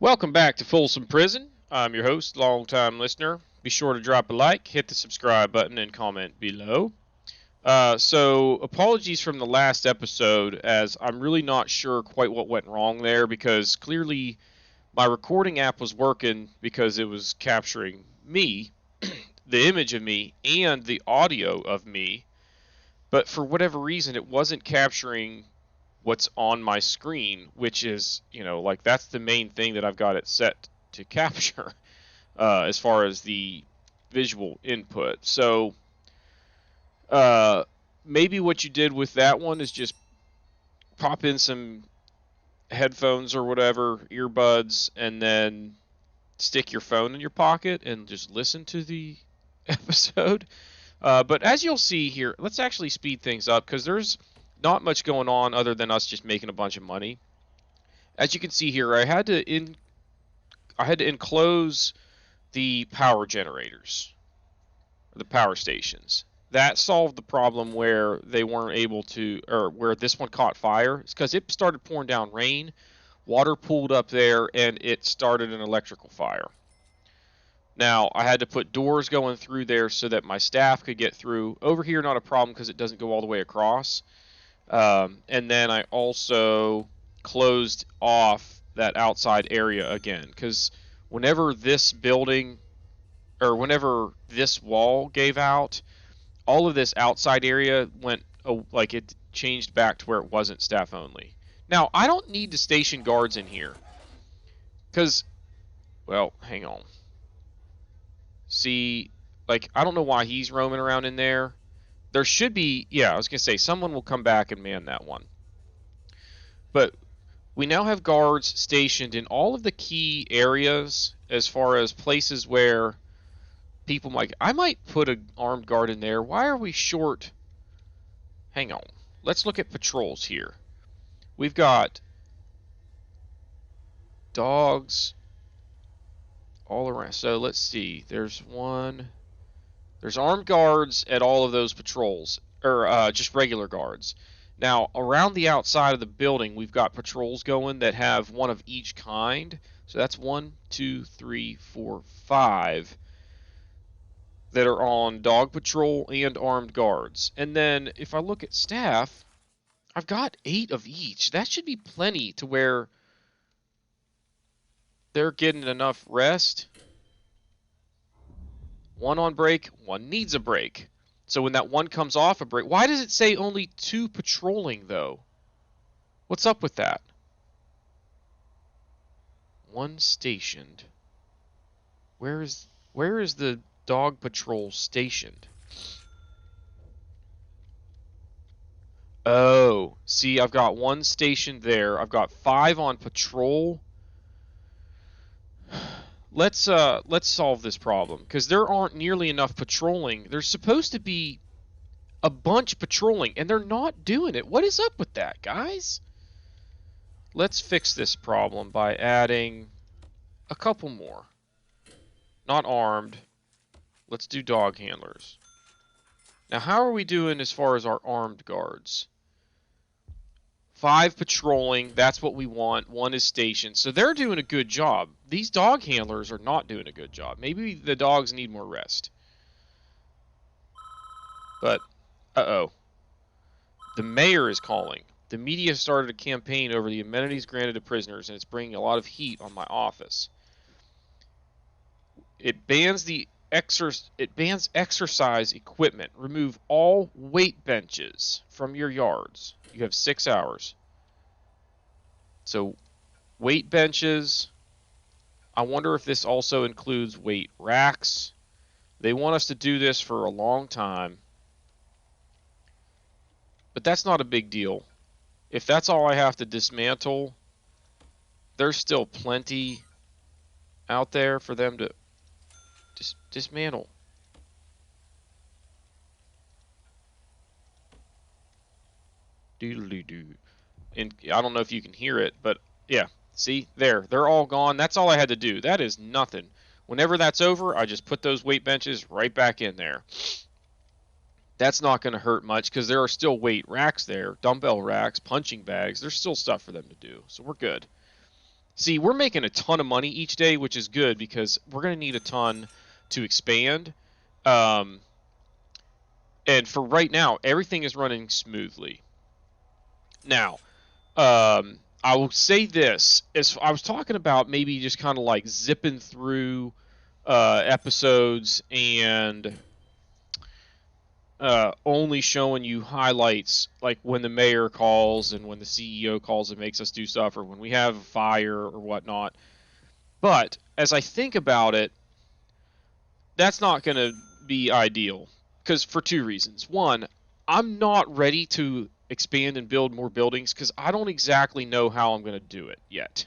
Welcome back to Folsom Prison. I'm your host, long-time listener. Be sure to drop a like, hit the subscribe button, and comment below. So, apologies from the last episode, as I'm really not sure quite what went wrong there because clearly my recording app was working because it was capturing me, the image of me, and the audio of me, but for whatever reason, it wasn't capturing what's on my screen, which is, like that's the main thing that I've got it set to capture as far as the visual input. So uh, maybe what you did with that one is just pop in some headphones or whatever, earbuds, and then stick your phone in your pocket and just listen to the episode. But as you'll see here, let's actually speed things up because there's not much going on other than us just making a bunch of money. As you can see here, I had to enclose the power generators, the power stations. That solved the problem where they weren't able to, or where this one caught fire. It's because it started pouring down rain, water pooled up there, and it started an electrical fire. Now, I had to put doors going through there so that my staff could get through. Over here, not a problem because it doesn't go all the way across. And then I also closed off that outside area again because whenever this building or whenever this wall gave out, all of this outside area went like it changed back to where it wasn't staff only. Now, I don't need to station guards in here because, well, hang on. See, like, I don't know why he's roaming around in there. There should be, yeah, I was going to say, someone will come back and man that one. But we now have guards stationed in all of the key areas as far as places where people might. I might put an armed guard in there. Why are we short? Hang on. Let's look at patrols here. We've got dogs all around. So let's see. There's one. There's armed guards at all of those patrols, or just regular guards. Now, around the outside of the building, we've got patrols going that have one of each kind. So that's 1, 2, 3, 4, 5 that are on dog patrol and armed guards. And then if I look at staff, I've got 8 of each. That should be plenty to where they're getting enough rest. One on break, one needs a break. So when that one comes off a break, why does it say only 2 patrolling though? What's up with that? One stationed. Where is the dog patrol stationed? Oh, see, I've got one stationed there. I've got 5 on patrol. Let's solve this problem because there aren't nearly enough patrolling. There's supposed to be a bunch patrolling and they're not doing it. What is up with that, guys? Let's fix this problem by adding a couple more. Not armed. Let's do dog handlers. Now, how are we doing as far as our armed guards? 5 patrolling, that's what we want. 1 is stationed. So they're doing a good job. These dog handlers are not doing a good job. Maybe the dogs need more rest. But, uh-oh. The mayor is calling. The media started a campaign over the amenities granted to prisoners, and it's bringing a lot of heat on my office. It bans exercise equipment. Remove all weight benches from your yards. You have 6 hours. So, weight benches. I wonder if this also includes weight racks. They want us to do this for a long time. But that's not a big deal. If that's all I have to dismantle, there's still plenty out there for them to dismantle. Doodly-doo. And I don't know if you can hear it, but yeah, see, there, they're all gone. That's all I had to do. That is nothing. Whenever that's over, I just put those weight benches right back in there. That's not going to hurt much because there are still weight racks there, dumbbell racks, punching bags. There's still stuff for them to do, so we're good. See, we're making a ton of money each day, which is good because we're going to need a ton to expand. Um, and for right now, everything is running smoothly. Now, I will say this: as I was talking about, maybe just kind of like zipping through episodes and only showing you highlights, like when the mayor calls and when the CEO calls and makes us do stuff, or when we have a fire or whatnot. But as I think about it, that's not going to be ideal because for two reasons. One, I'm not ready to expand and build more buildings because I don't exactly know how I'm going to do it yet.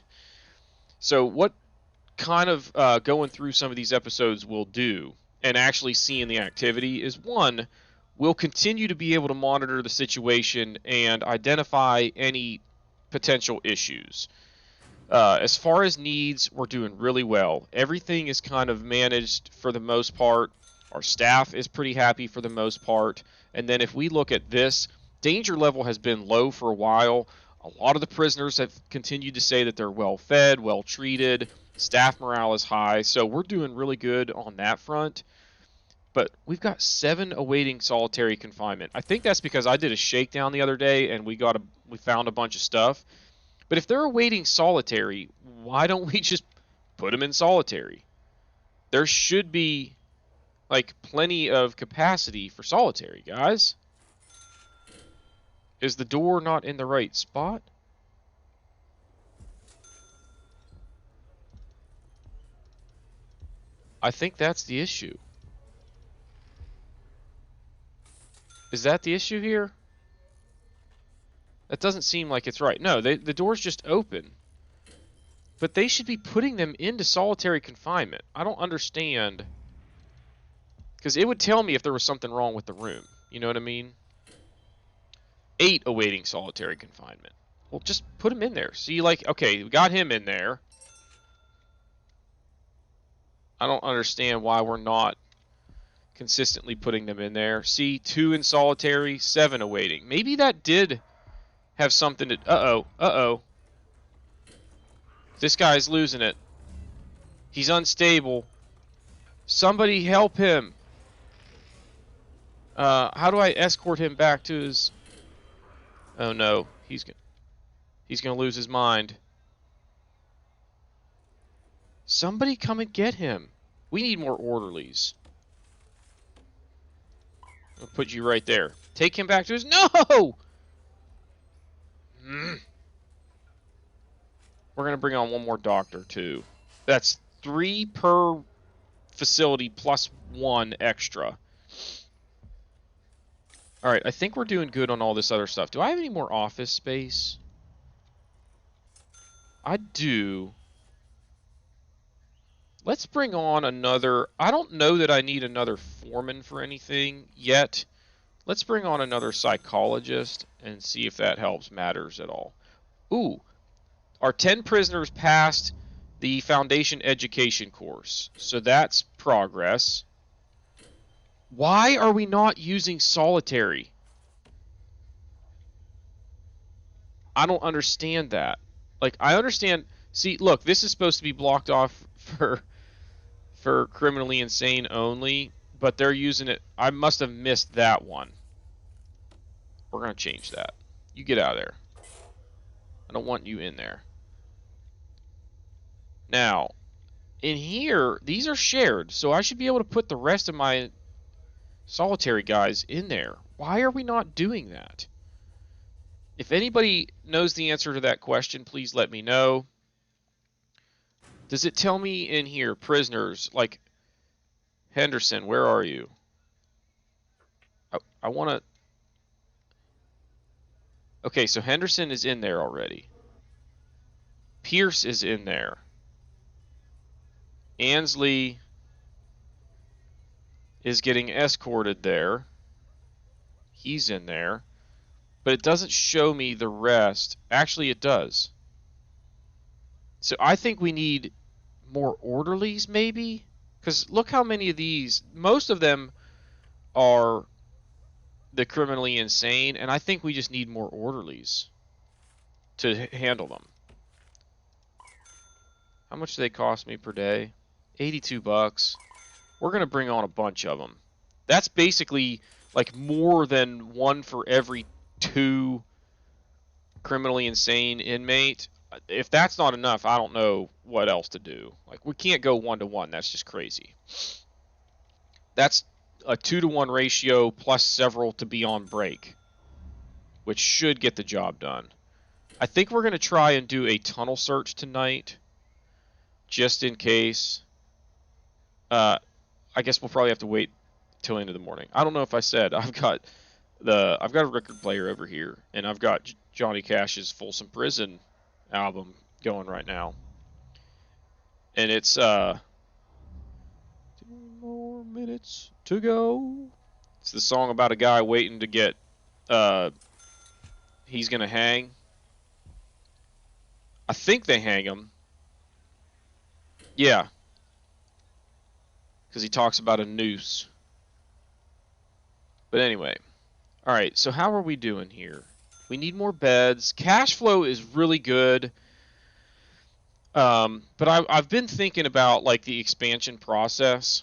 So what kind of going through some of these episodes will do and actually seeing the activity is, one, we'll continue to be able to monitor the situation and identify any potential issues. As far as needs, we're doing really well. Everything is kind of managed for the most part. Our staff is pretty happy for the most part. And then if we look at this, danger level has been low for a while. A lot of the prisoners have continued to say that they're well fed, well treated. Staff morale is high. So we're doing really good on that front. But we've got 7 awaiting solitary confinement. I think that's because I did a shakedown the other day and we found a bunch of stuff. But if they're awaiting solitary, why don't we just put them in solitary? There should be like plenty of capacity for solitary, guys. Is the door not in the right spot? I think that's the issue. Is that the issue here? That doesn't seem like it's right. No, the door's just open. But they should be putting them into solitary confinement. I don't understand. Because it would tell me if there was something wrong with the room. You know what I mean? 8 awaiting solitary confinement. Well, just put him in there. See, like, okay, we got him in there. I don't understand why we're not consistently putting them in there. See, 2 in solitary, 7 awaiting. Maybe that did have something to... Uh-oh. This guy's losing it. He's unstable. Somebody help him. How do I escort him back to his... Oh, no. He's gonna lose his mind. Somebody come and get him. We need more orderlies. I'll put you right there. Take him back to his... No! We're going to bring on one more doctor, too. That's 3 per facility plus 1 extra. Alright, I think we're doing good on all this other stuff. Do I have any more office space? I do. Let's bring on another... I don't know that I need another foreman for anything yet. Let's bring on another psychologist and see if that helps matters at all. Ooh. Our 10 prisoners passed the foundation education course. So that's progress. Why are we not using solitary? I don't understand that. Like, I understand... See, look, this is supposed to be blocked off for criminally insane only, but they're using it... I must have missed that one. We're going to change that. You get out of there. I don't want you in there. Now, in here, these are shared, so I should be able to put the rest of my solitary guys in there. Why are we not doing that? If anybody knows the answer to that question, please let me know. Does it tell me in here, prisoners, like Henderson, where are you? I want to... Okay, so Henderson is in there already. Pierce is in there. Ansley is getting escorted there. He's in there. But it doesn't show me the rest. Actually, it does. So I think we need more orderlies, maybe? Because look how many of these... Most of them are the criminally insane, and I think we just need more orderlies to handle them. How much do they cost me per day? 82 bucks. We're going to bring on a bunch of them. That's basically like more than one for every 2 criminally insane inmate. If that's not enough, I don't know what else to do. Like, we can't go 1-to-1. That's just crazy. That's a 2-to-1 ratio plus several to be on break, which should get the job done. I think we're going to try and do a tunnel search tonight, just in case. I guess we'll probably have to wait till the end of the morning. I don't know if I said I've got a record player over here, and I've got Johnny Cash's Folsom Prison album going right now, and it's 2 more minutes to go. It's the song about a guy waiting to get he's gonna hang. I think they hang him. Yeah, because he talks about a noose. But anyway, all right. So how are we doing here? We need more beds. Cash flow is really good. But I've been thinking about like the expansion process.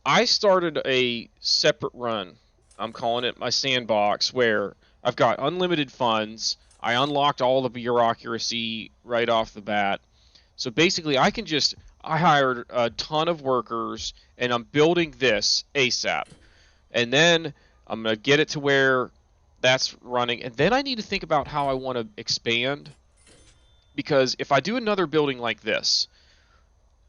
I started a separate run. I'm calling it my sandbox, where I've got unlimited funds. I unlocked all the bureaucracy right off the bat. So basically, I hired a ton of workers, and I'm building this ASAP. And then I'm going to get it to where that's running. And then I need to think about how I want to expand. Because if I do another building like this,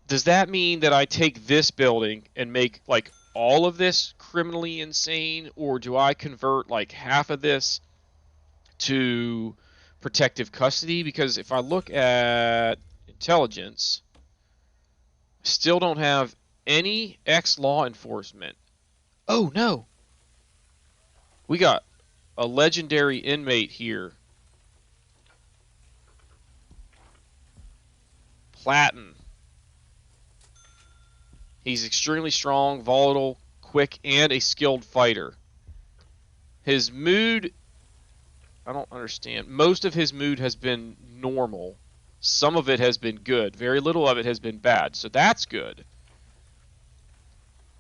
does that mean that I take this building and make like all of this criminally insane, or do I convert like half of this to protective custody? Because if I look at intelligence, still don't have any ex-law enforcement. Oh no, we got a legendary inmate here. Platten. He's extremely strong, volatile, quick, and a skilled fighter. His mood, I don't understand. Most of his mood has been normal. Some of it has been good. Very little of it has been bad. So that's good.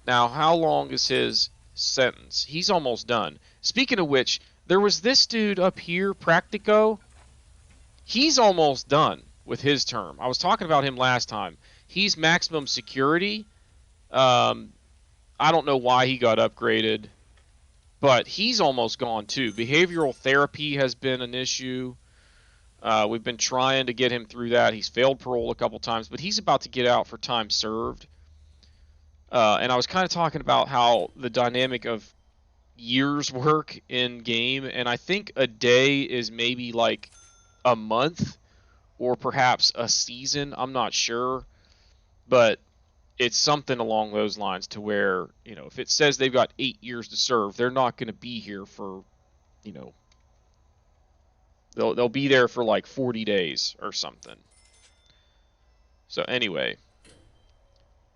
Now, how long is his sentence? He's almost done. Speaking of which, there was this dude up here, Practico. He's almost done with his term. I was talking about him last time. He's maximum security. I don't know why he got upgraded, but he's almost gone too. Behavioral therapy has been an issue. We've been trying to get him through that. He's failed parole a couple times, but he's about to get out for time served. And I was kind of talking about how the dynamic of years work in game, and I think a day is maybe like a month or perhaps a season. I'm not sure, but it's something along those lines, to where, you know, if it says they've got 8 years to serve, they're not going to be here for, you know, they'll be there for like 40 days or something. So anyway,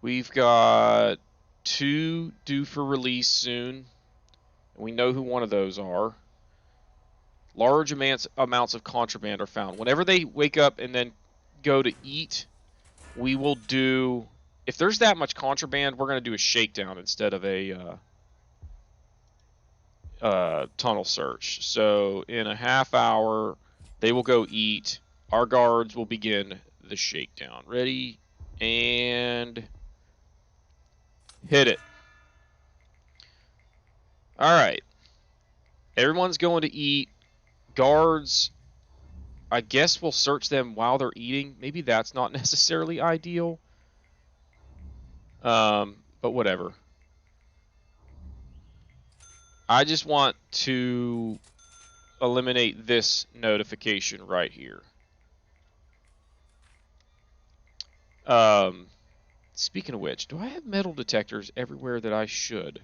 we've got 2 due for release soon. We know who one of those are. Large amounts of contraband are found. Whenever they wake up and then go to eat, we will do... If there's that much contraband, we're going to do a shakedown instead of a tunnel search. So in a half hour, they will go eat. Our guards will begin the shakedown. Ready? And... hit it. Alright. Everyone's going to eat. Guards, I guess we'll search them while they're eating. Maybe that's not necessarily ideal. But whatever. I just want to eliminate this notification right here. Speaking of which, do I have metal detectors everywhere that I should?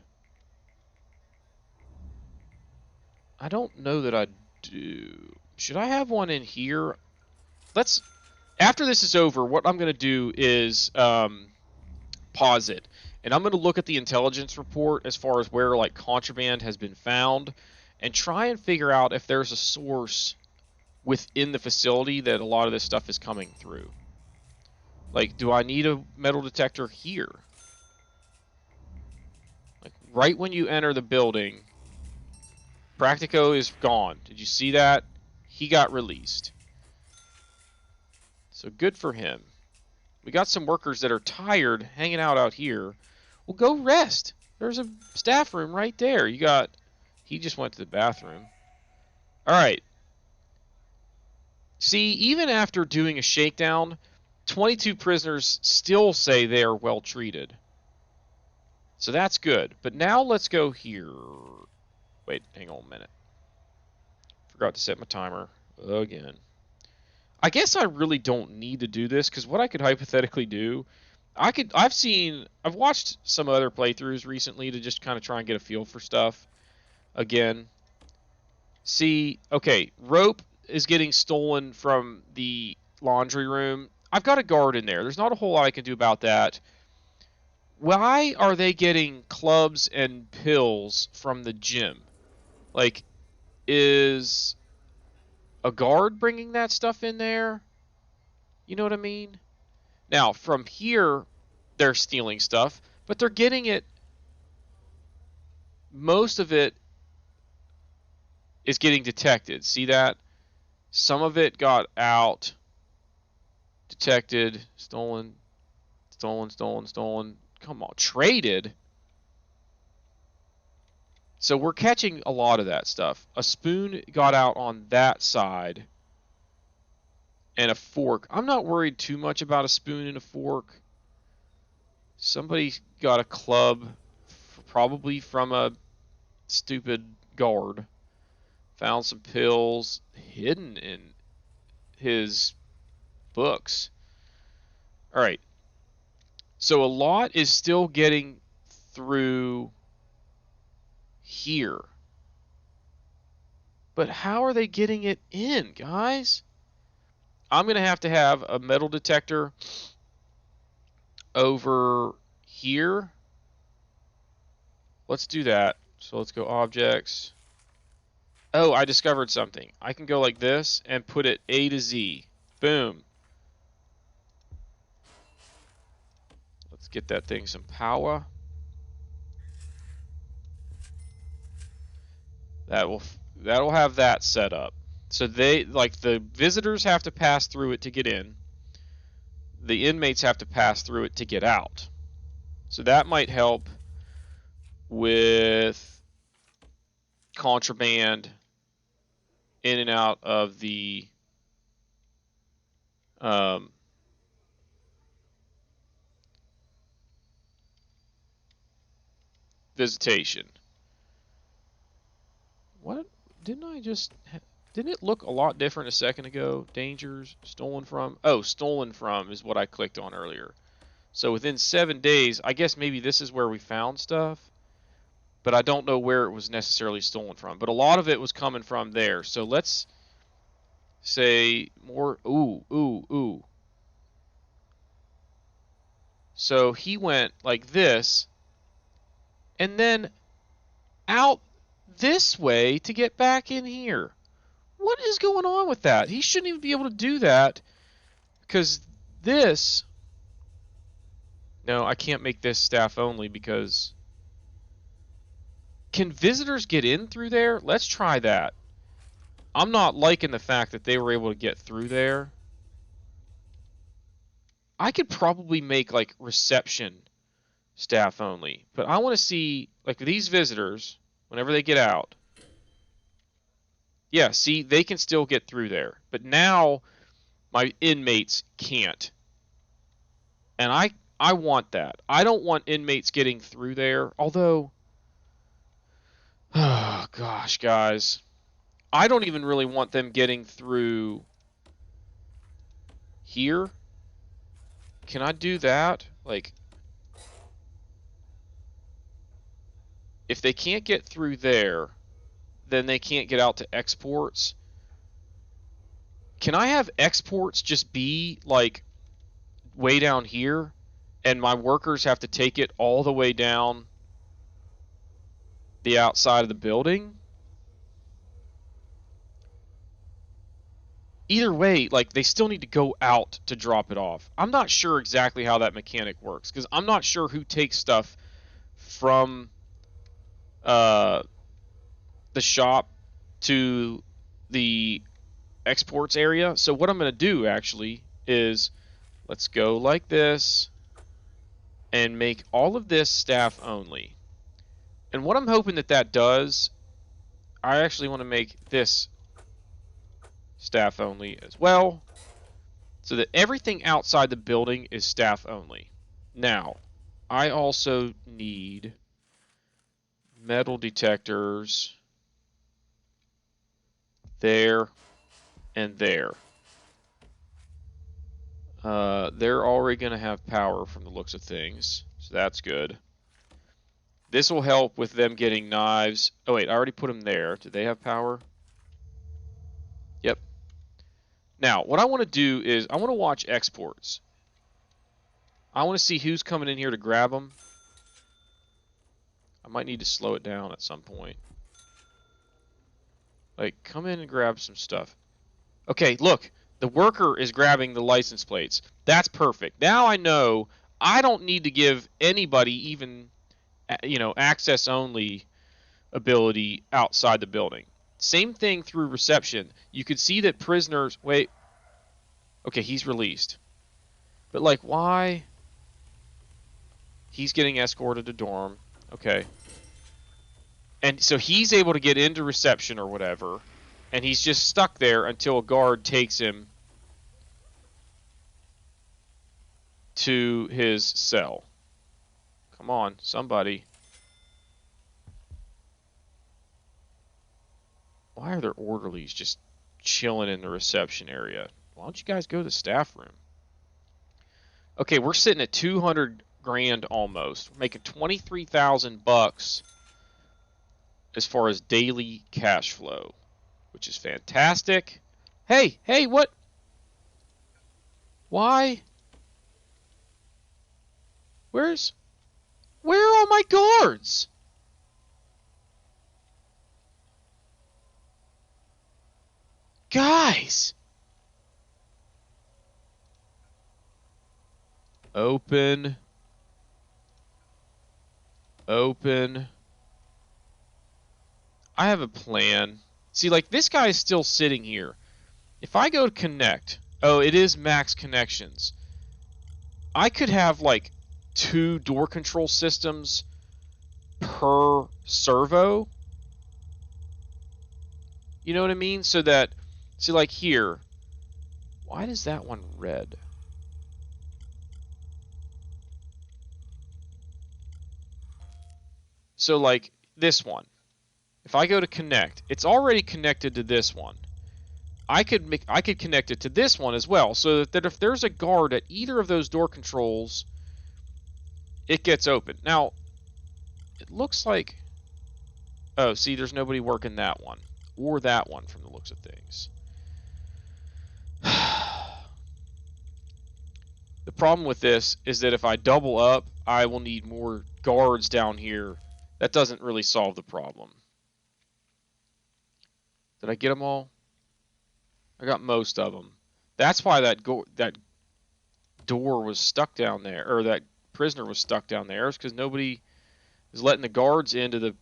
I don't know that I do. Should I have one in here? After this is over, what I'm going to do is pause it, and I'm going to look at the intelligence report as far as where like contraband has been found, and try and figure out if there's a source within the facility that a lot of this stuff is coming through. Like, do I need a metal detector here? Like, right when you enter the building, Practico is gone. Did you see that? He got released. So good for him. We got some workers that are tired hanging out here. Well, go rest. There's a staff room right there. You got... He just went to the bathroom. All right. See, even after doing a shakedown, 22 prisoners still say they are well treated. So that's good. But now let's go here. Wait, hang on a minute. Forgot to set my timer again. I guess I really don't need to do this, because what I could hypothetically do, I've watched some other playthroughs recently to just kind of try and get a feel for stuff. Again, see, okay, rope is getting stolen from the laundry room. I've got a guard in there. There's not a whole lot I can do about that. Why are they getting clubs and pills from the gym? Like, is a guard bringing that stuff in there? You know what I mean? Now, from here, they're stealing stuff, but they're getting it. Most of it is getting detected. See that? Some of it got out, detected, stolen, stolen, stolen, stolen. Come on, traded. So we're catching a lot of that stuff. A spoon got out on that side, and a fork. I'm not worried too much about a spoon and a fork. Somebody got a club, probably from a stupid guard. Found some pills hidden in his books. All right. So a lot is still getting through here. But how are they getting it in, guys? I'm going to have a metal detector over here. Let's do that. So let's go objects. Oh, I discovered something. I can go like this and put it A to Z. Boom. Let's get that thing some power. That'll have that set up. So the visitors have to pass through it to get in. The inmates have to pass through it to get out. So that might help with contraband in and out of the visitation. What? Didn't it look a lot different a second ago? Dangers, stolen from. Oh, stolen from is what I clicked on earlier. So within 7 days, I guess maybe this is where we found stuff, but I don't know where it was necessarily stolen from. But a lot of it was coming from there. So let's say more. Ooh. So he went like this, and then out this way to get back in here. What is going on with that? He shouldn't even be able to do that, because this... No, I can't make this staff only because... Can visitors get in through there? Let's try that. I'm not liking the fact that they were able to get through there. I could probably make like reception staff only, but I want to see like these visitors whenever they get out. Yeah, see, they can still get through there, but now my inmates can't. And I want that. I don't want inmates getting through there, although... Oh, gosh, guys. I don't even really want them getting through here. Can I do that? Like, if they can't get through there, then they can't get out to exports. Can I have exports just be, like, way down here, and my workers have to take it all the way down the outside of the building? either way, like, they still need to go out to drop it off. I'm not sure exactly how that mechanic works, because I'm not sure who takes stuff from uh, the shop to the exports area. So what I'm going to do, actually, is let's go like this and make all of this staff only. And what I'm hoping that that does, I actually want to make this staff only as well, so that everything outside the building is staff only. Now, I also need metal detectors there and there. They're already going to have power from the looks of things, so that's good. This will help with them getting knives. Oh wait, I already put them there. Do they have power? Yep. Now, what I want to do is I want to watch exports. I want to see who's coming in here to grab them. I might need to slow it down at some point. Like, come in and grab some stuff. Okay, look. The worker is grabbing the license plates. That's perfect. Now I know I don't need to give anybody even, access only ability outside the building. Same thing through reception. You could see that prisoners... Wait. Okay, he's released. But, like, why? He's getting escorted to dorm. Okay. And so he's able to get into reception or whatever. And he's just stuck there until a guard takes him to his cell. Come on, somebody. Why are there orderlies just chilling in the reception area? Why don't you guys go to the staff room? Okay, we're sitting at 200 grand almost. We're making 23,000 bucks as far as daily cash flow, which is fantastic. Hey, what? Why? Where are all my guards? Guys! Open. I have a plan. See, like, this guy is still sitting here. If I go to connect... Oh, it is max connections. I could have, like, 2 door control systems per servo. You know what I mean? So that... See, like, here. Why is that one red? So, like, this one. If I go to connect, it's already connected to this one. I could connect it to this one as well, so that if there's a guard at either of those door controls, it gets open. Now, it looks like... Oh, see, there's nobody working that one. Or that one from the looks of things. The problem with this is that if I double up, I will need more guards down here. That doesn't really solve the problem. Did I get them all? I got most of them. That's why that door was stuck down there, or that prisoner was stuck down there, is because nobody is letting the guards into the...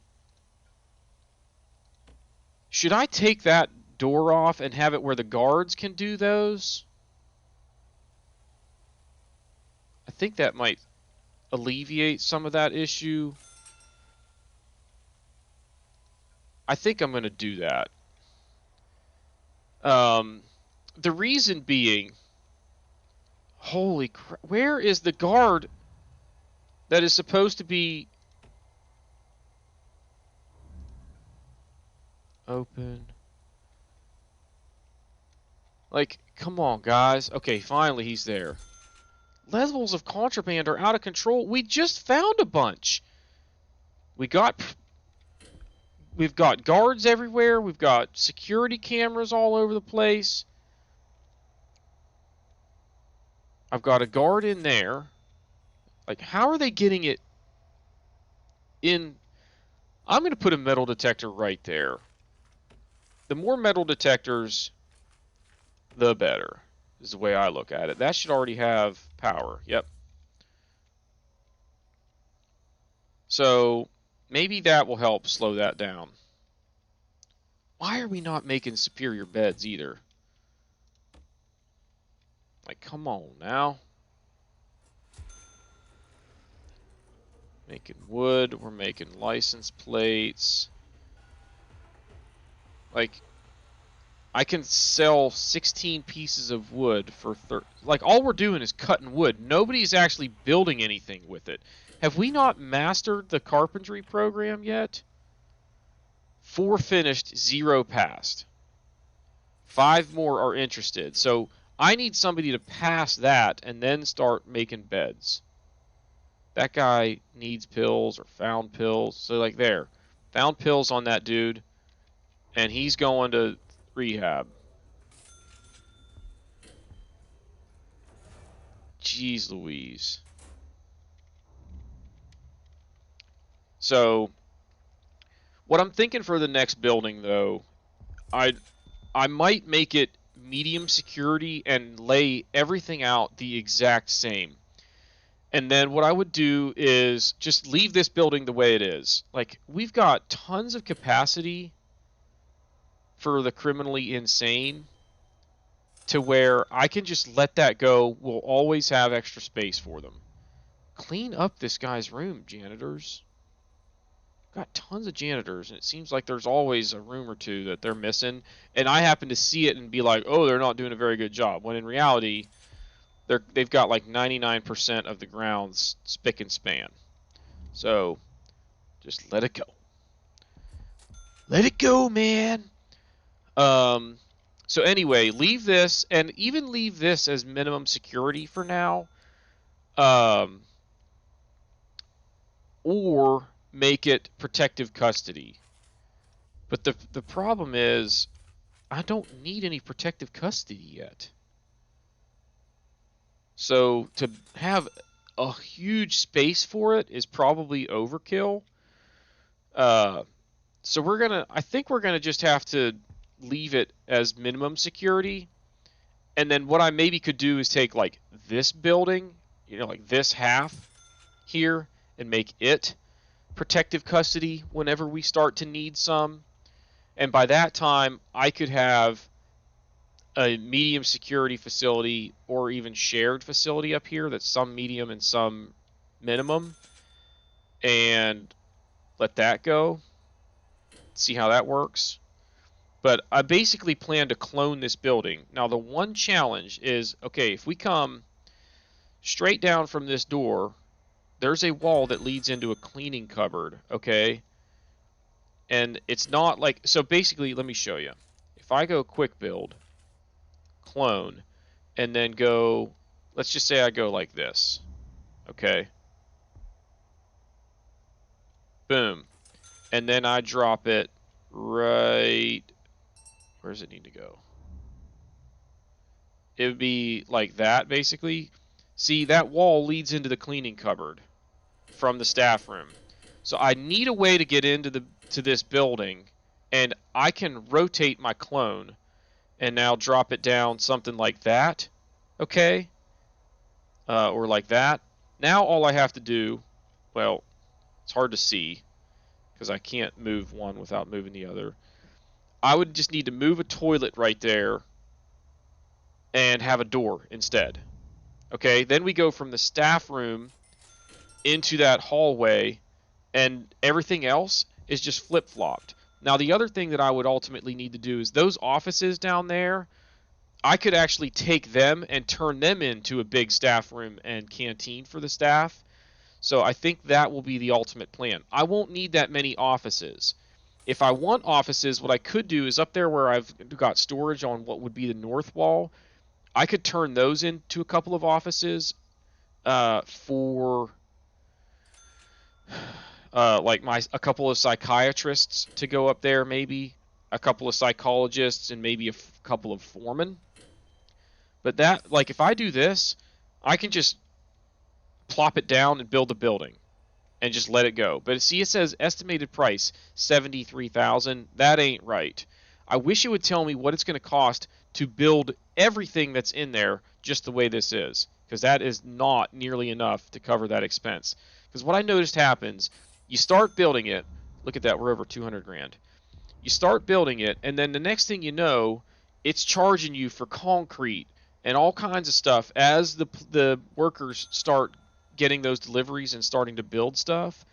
Should I take that door off and have it where the guards can do those? I think that might alleviate some of that issue. I think I'm going to do that. The reason being, holy crap, where is the guard that is supposed to be open? Like, come on, guys. Okay, finally he's there. Levels of contraband are out of control. We just found a bunch. We've got guards everywhere. We've got security cameras all over the place. I've got a guard in there. Like, how are they getting it in? I'm going to put a metal detector right there. The more metal detectors the better, is the way I look at it. That should already have power. Yep. So maybe that will help slow that down. Why are we not making superior beds either? Like, come on now. Making wood, we're making license plates. Like, I can sell 16 pieces of wood for like, all we're doing is cutting wood. Nobody's actually building anything with it. Have we not mastered the carpentry program yet? 4 finished, 0 passed. 5 more are interested. So I need somebody to pass that and then start making beds. That guy needs pills or found pills. So like there, found pills on that dude, and he's going to rehab. Jeez Louise. So what I'm thinking for the next building though, I might make it medium security and lay everything out the exact same. And then what I would do is just leave this building the way it is. Like, we've got tons of capacity for the criminally insane to where I can just let that go. We'll always have extra space for them. Clean up this guy's room, janitors. Got tons of janitors, and it seems like there's always a room or two that they're missing. And I happen to see it and be like, oh, they're not doing a very good job. When in reality, they've got like 99% of the grounds spick and span. So just let it go. Let it go, man. So anyway, leave this, and even leave this as minimum security for now. Or make it protective custody. But the problem is, I don't need any protective custody yet. So to have a huge space for it is probably overkill. So I think we're gonna just have to leave it as minimum security. And then what I maybe could do is take like this building, like this half here, and make it protective custody whenever we start to need some. And by that time, I could have a medium security facility or even shared facility up here that's some medium and some minimum, and let that go. See how that works. But I basically plan to clone this building. Now the one challenge is, okay, if we come straight down from this door, there's a wall that leads into a cleaning cupboard, okay? And it's not like, so basically, let me show you. If I go quick build, clone, and then go, let's just say I go like this, okay? Boom. And then I drop it right, where does it need to go? It would be like that, basically. See, that wall leads into the cleaning cupboard from the staff room. So I need a way to get into this building, and I can rotate my clone and now drop it down something like that, okay? Or like that. Now all I have to do, well, it's hard to see because I can't move one without moving the other. I would just need to move a toilet right there and have a door instead. Okay, then we go from the staff room into that hallway, and everything else is just flip-flopped. Now, the other thing that I would ultimately need to do is those offices down there, I could actually take them and turn them into a big staff room and canteen for the staff. So I think that will be the ultimate plan. I won't need that many offices. If I want offices, what I could do is up there where I've got storage on what would be the north wall, I could turn those into a couple of offices for like a couple of psychiatrists to go up there, maybe a couple of psychologists, and maybe a couple of foremen. But that, like, if I do this, I can just plop it down and build a building and just let it go. But see, it says estimated price $73,000. That ain't right. I wish it would tell me what it's going to cost to build everything that's in there just the way this is, because that is not nearly enough to cover that expense. Because what I noticed happens, you start building it. Look at that, we're over 200 grand. You start building it, and then the next thing you know, it's charging you for concrete and all kinds of stuff as the workers start getting those deliveries and starting to build stuff,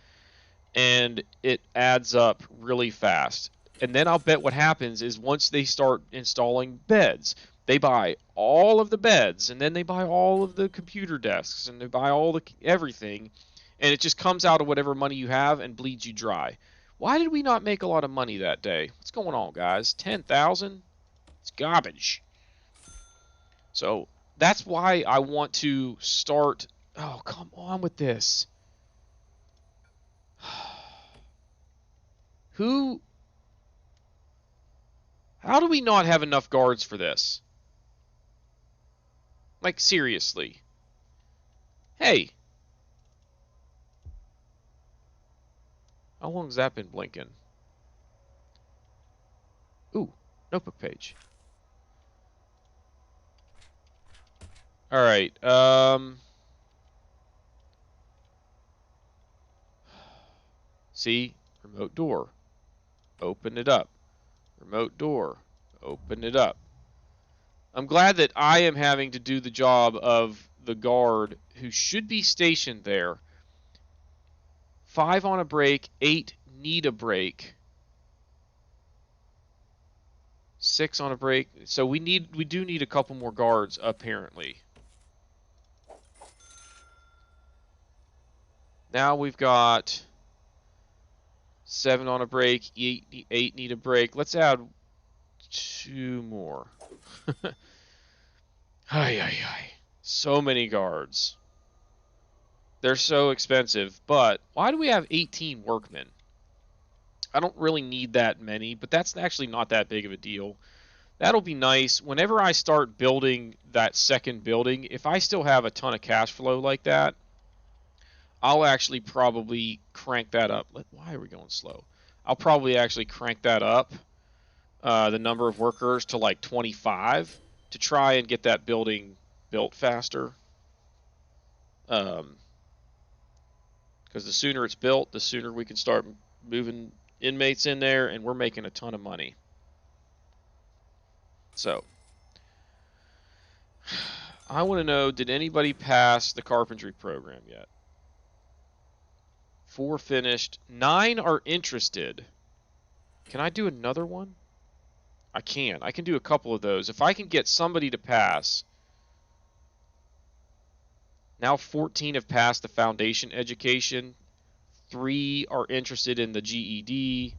and it adds up really fast. And then I'll bet what happens is once they start installing beds, they buy all of the beds, and then they buy all of the computer desks, and they buy all the everything, and it just comes out of whatever money you have and bleeds you dry. Why did we not make a lot of money that day? What's going on, guys? 10,000? It's garbage. So that's why I want to start. Oh, come on with this. Who? How do we not have enough guards for this? Like, seriously. Hey. How long has that been blinking? Ooh, notebook page. Alright, see? Remote door. Open it up. Remote door. Open it up. I'm glad that I am having to do the job of the guard who should be stationed there. 5 on a break, 8 need a break. 6 on a break. So we do need a couple more guards, apparently. Now we've got 7 on a break, 8 need a break. Let's add 2 more. Ay, ay, ay. So many guards. They're so expensive, but why do we have 18 workmen? I don't really need that many, but that's actually not that big of a deal. That'll be nice. Whenever I start building that second building, if I still have a ton of cash flow like that, I'll actually probably crank that up. Why are we going slow? I'll probably actually crank that up, the number of workers to like 25 to try and get that building built faster. Because the sooner it's built, the sooner we can start moving inmates in there, and we're making a ton of money. So, I want to know, did anybody pass the carpentry program yet? 4 finished. 9 are interested. Can I do another one? I can. I can do a couple of those. If I can get somebody to pass. Now 14 have passed the foundation education. 3 are interested in the GED.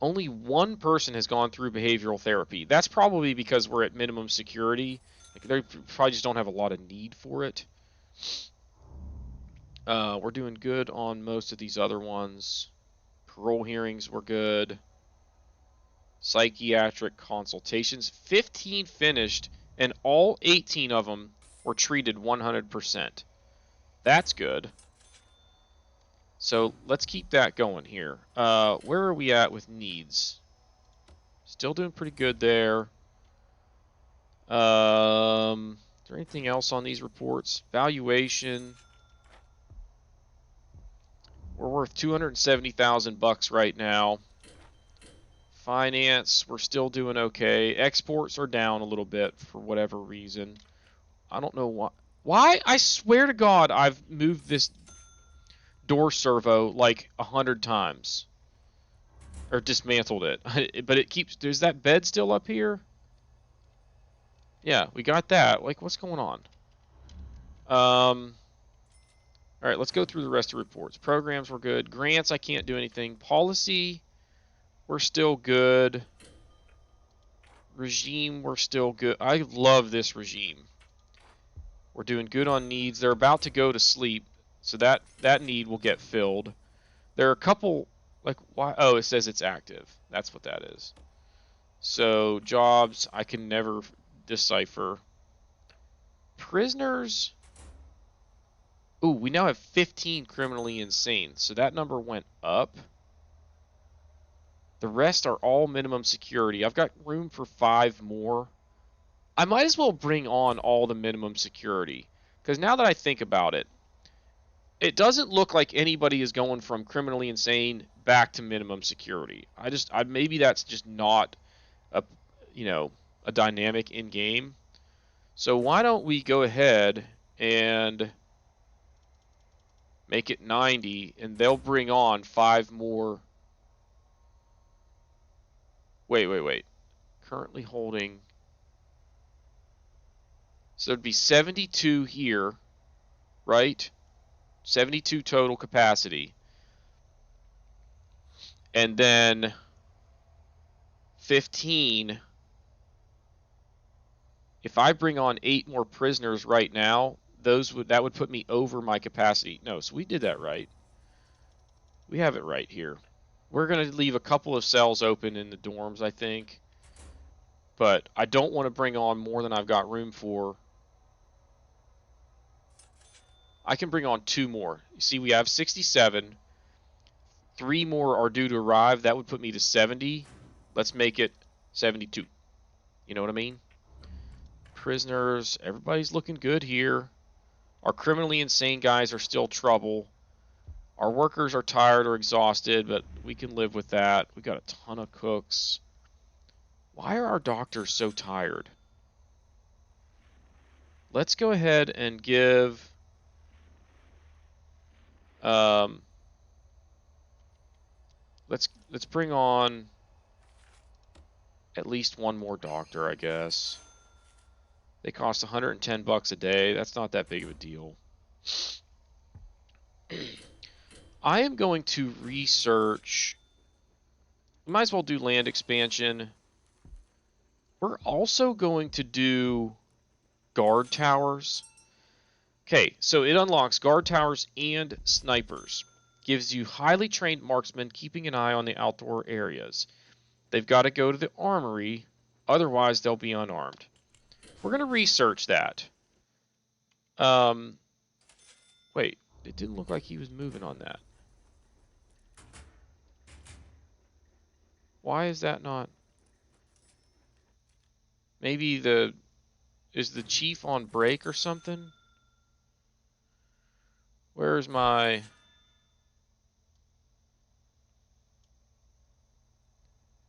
Only 1 person has gone through behavioral therapy. That's probably because we're at minimum security. Like, they probably just don't have a lot of need for it. We're doing good on most of these other ones. Parole hearings were good. Psychiatric consultations. 15 finished, and all 18 of them were treated 100%. That's good. So let's keep that going here. Where are we at with needs? Still doing pretty good there. Is there anything else on these reports? Valuation. We're worth $270,000 right now. Finance, we're still doing okay. Exports are down a little bit for whatever reason. I don't know why. Why? I swear to God, I've moved this door servo like 100 times. Or dismantled it. But it keeps... Is that bed still up here? Yeah, we got that. Like, what's going on? Alright, let's go through the rest of the reports. Programs were good. Grants, I can't do anything. Policy, we're still good. Regime, we're still good. I love this regime. We're doing good on needs. They're about to go to sleep, so that need will get filled. There are a couple, like, why? Oh, it says it's active. That's what that is. So, jobs, I can never decipher. Prisoners... Ooh, we now have 15 criminally insane, so that number went up. The rest are all minimum security. I've got room for 5 more. I might as well bring on all the minimum security. Because now that I think about it, it doesn't look like anybody is going from criminally insane back to minimum security. Maybe that's just not a, a dynamic in game. So why don't we go ahead and make it 90, and they'll bring on 5 more. Wait. Currently holding. So it'd be 72 here, right? 72 total capacity. And then 15. If I bring on 8 more prisoners right now, that would put me over my capacity. No, so we did that right. We have it right here. We're going to leave a couple of cells open in the dorms, I think. But I don't want to bring on more than I've got room for. I can bring on 2 more. You see, we have 67. 3 more are due to arrive. That would put me to 70. Let's make it 72. You know what I mean? Prisoners. Everybody's looking good here. Our criminally insane guys are still trouble. Our workers are tired or exhausted, but we can live with that. We got a ton of cooks. Why are our doctors so tired? Let's go ahead and give... Let's bring on at least 1 more doctor, I guess. They cost 110 bucks a day. That's not that big of a deal. I am going to research. We might as well do land expansion. We're also going to do guard towers. Okay, so it unlocks guard towers and snipers. Gives you highly trained marksmen keeping an eye on the outdoor areas. They've got to go to the armory, otherwise they'll be unarmed. We're going to research that. Wait, it didn't look like he was moving on that. Why is that not? Maybe is the chief on break or something? Where's my...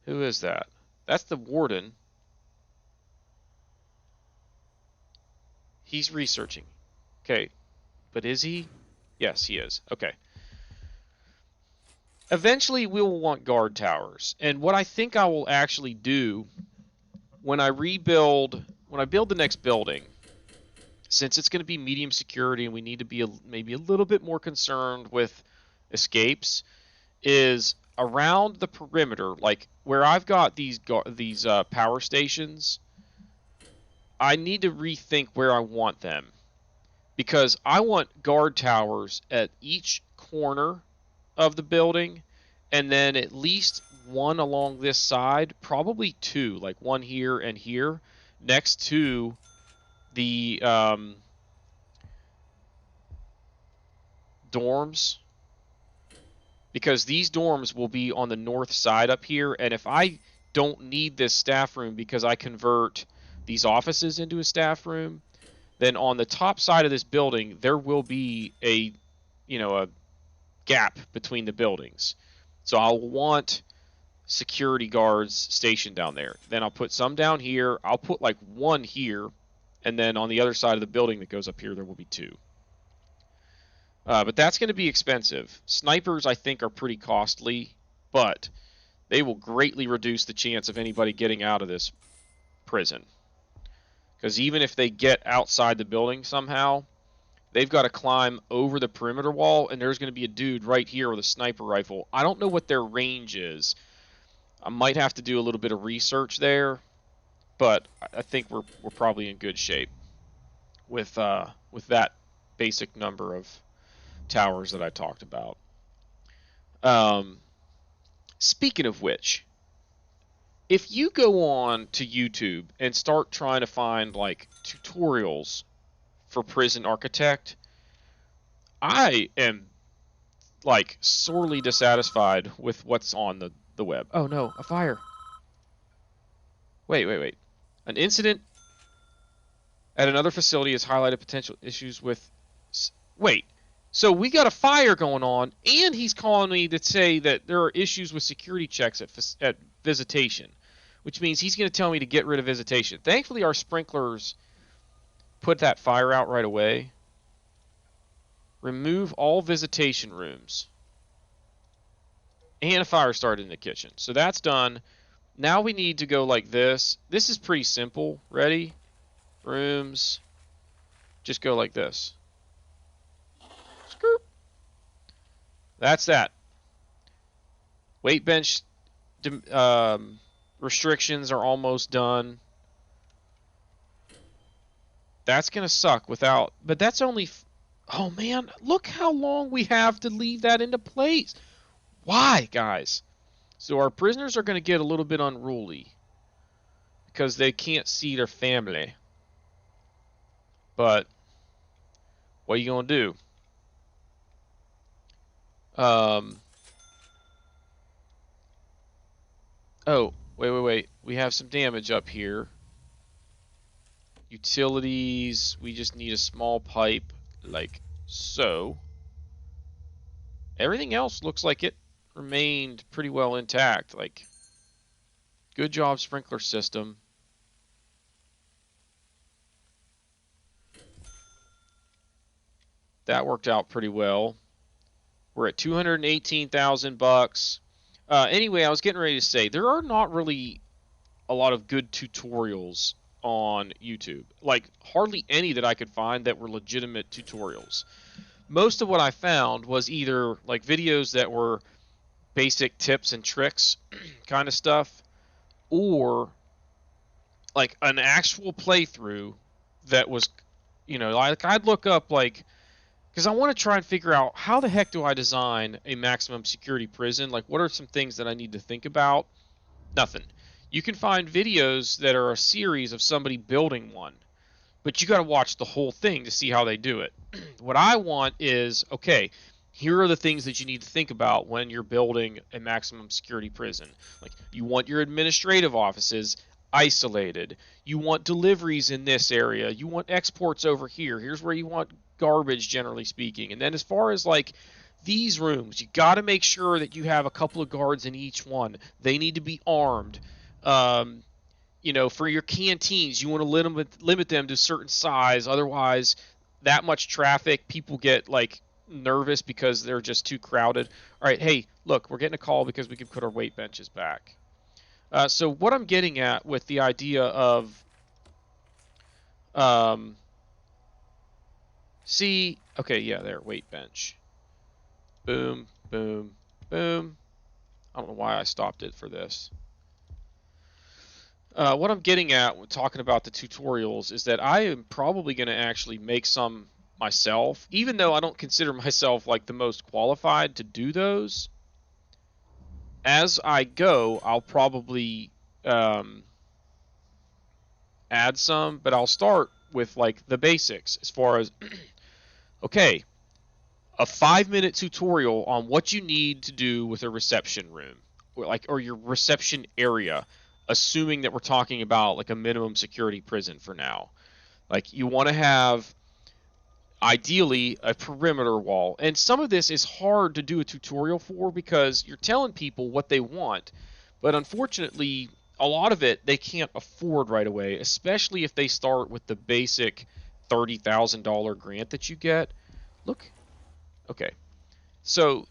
Who is that? That's the warden. He's researching. Okay. But is he? Yes, he is. Okay. Eventually, we will want guard towers. And what I think I will actually do when I build the next building, since it's going to be medium security and we need to be maybe a little bit more concerned with escapes, is around the perimeter, like where I've got these power stations, I need to rethink where I want them. Because I want guard towers at each corner of the building, and then at least 1 along this side, probably 2, like 1 here and here, next to the dorms. Because these dorms will be on the north side up here, and if I don't need this staff room because I convert these offices into a staff room, then on the top side of this building, there will be a gap between the buildings. So I'll want security guards stationed down there. Then I'll put some down here. I'll put like 1 here, and then on the other side of the building that goes up here, there will be 2. But that's going to be expensive. Snipers, I think, are pretty costly, but they will greatly reduce the chance of anybody getting out of this prison. Because even if they get outside the building somehow, they've got to climb over the perimeter wall, and there's going to be a dude right here with a sniper rifle. I don't know what their range is. I might have to do a little bit of research there, but I think we're probably in good shape with that basic number of towers that I talked about. Speaking of which, if you go on to YouTube and start trying to find like tutorials for Prison Architect, I am like sorely dissatisfied with what's on the web. Oh no, a fire. Wait. An incident at another facility has highlighted potential issues with... Wait. So we got a fire going on, and he's calling me to say that there are issues with security checks at visitation, which means he's going to tell me to get rid of visitation. Thankfully, our sprinklers put that fire out right away. Remove all visitation rooms. And a fire started in the kitchen. So that's done. Now we need to go like this. This is pretty simple. Ready? Rooms. Just go like this. Skirt. That's that. Weight bench restrictions are almost done. That's going to suck without... But that's only... Oh, man. Look how long we have to leave that into place. Why, guys? So our prisoners are going to get a little bit unruly because they can't see their family. But what are you going to do? Oh, wait. We have some damage up here. Utilities. We just need a small pipe like so. Everything else looks like it remained pretty well intact. Like, good job, sprinkler system. That worked out pretty well. We're at 218,000 bucks. Anyway, I was getting ready to say there are not really a lot of good tutorials on YouTube. Like, hardly any that I could find that were legitimate tutorials. Most of what I found was either like videos that were basic tips and tricks kind of stuff, or like an actual playthrough that was, you know, like I'd look up like, because I want to try and figure out how the heck do I design a maximum security prison? Like, what are some things that I need to think about? Nothing. You can find videos that are a series of somebody building one, but you got to watch the whole thing to see how they do it. What I want is, okay, here are the things that you need to think about when you're building a maximum security prison. Like, you want your administrative offices isolated. You want deliveries in this area. You want exports over here. Here's where you want garbage, generally speaking. And then as far as like these rooms, you got to make sure that you have a couple of guards in each one. They need to be armed. You know, for your canteens, you want to limit them to a certain size. Otherwise, that much traffic, people get like nervous because they're just too crowded. All right, hey, look, we're getting a call because we can put our weight benches back. So what I'm getting at with the idea of, okay, yeah, there, weight bench. Boom, boom, boom. I don't know why I stopped it for this. What I'm getting at when talking about the tutorials is that I am probably going to actually make some myself, even though I don't consider myself like the most qualified to do those. As I go, I'll probably add some, but I'll start with like the basics as far as, okay, a 5-minute tutorial on what you need to do with a reception room, or your reception area, assuming that we're talking about like a minimum security prison for now. Like, you want to have ideally a perimeter wall, and some of this is hard to do a tutorial for because you're telling people what they want, but unfortunately a lot of it they can't afford right away, especially if they start with the basic $30,000 grant that you get. Look, okay, so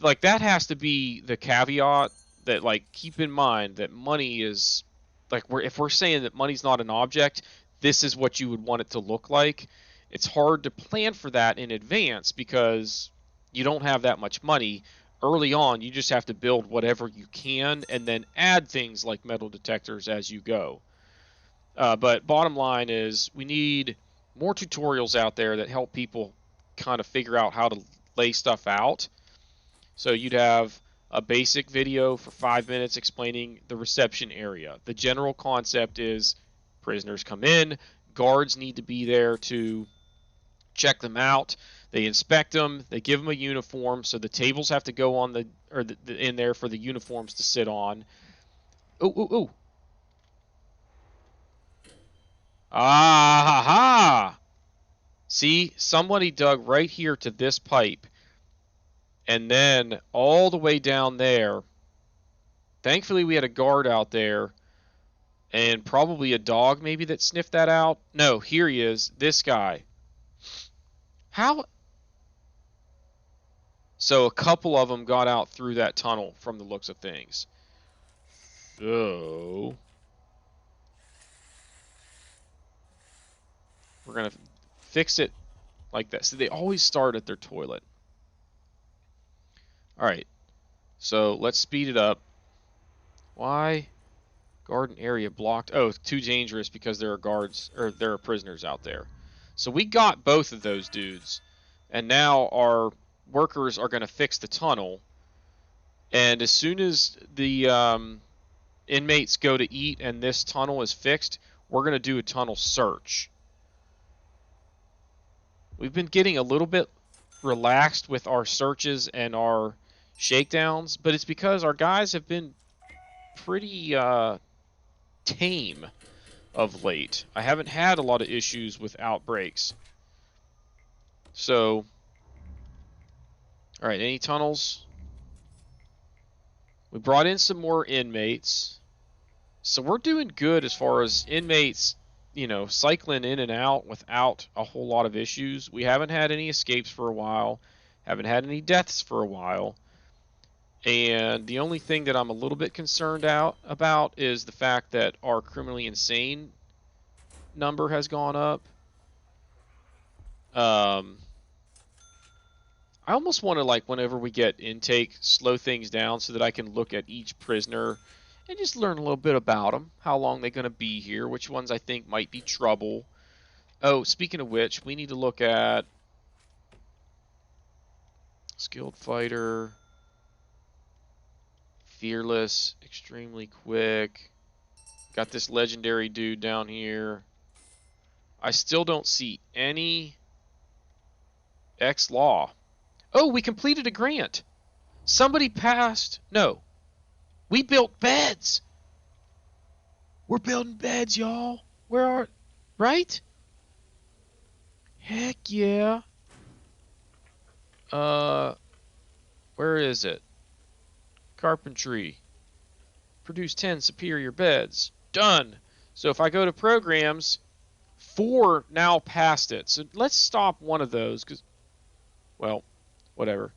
like that has to be the caveat, that like keep in mind that money is like, if we're saying that money's not an object, this is what you would want it to look like. It's hard to plan for that in advance because you don't have that much money. Early on, you just have to build whatever you can and then add things like metal detectors as you go. But bottom line is we need more tutorials out there that help people kind of figure out how to lay stuff out. So you'd have a basic video for 5 minutes explaining the reception area. The general concept is prisoners come in, guards need to be there to check them out. They inspect them. They give them a uniform, so the tables have to go on in there for the uniforms to sit on. Oh, oh, oh. Ah, ha, ha. See, somebody dug right here to this pipe, and then all the way down there. Thankfully, we had a guard out there, and probably a dog maybe that sniffed that out. No, here he is, this guy. How? So a couple of them got out through that tunnel from the looks of things. So we're going to fix it like that. So they always start at their toilet. All right. So let's speed it up. Why? Garden area blocked. Oh, too dangerous because there are guards, or there are prisoners out there. So we got both of those dudes. And now our workers are going to fix the tunnel. And as soon as the inmates go to eat and this tunnel is fixed, we're going to do a tunnel search. We've been getting a little bit relaxed with our searches and our shakedowns, but it's because our guys have been pretty tame of late. I haven't had a lot of issues with outbreaks. So, alright, any tunnels? We brought in some more inmates. So we're doing good as far as inmates, you know, cycling in and out without a whole lot of issues. We haven't had any escapes for a while. Haven't had any deaths for a while. And the only thing that I'm a little bit concerned about is the fact that our criminally insane number has gone up. I almost want to, like, whenever we get intake, slow things down so that I can look at each prisoner and just learn a little bit about them, how long they're going to be here, which ones I think might be trouble. Oh, speaking of which, we need to look at skilled fighter, fearless, extremely quick. Got this legendary dude down here. I still don't see any X-Law. Oh, we completed a grant. Somebody passed. No. We built beds. We're building beds, y'all. Where are... Right? Heck yeah. Where is it? Carpentry. Produce 10 superior beds. Done. So if I go to programs, 4 now passed it. So let's stop one of those because, well, whatever.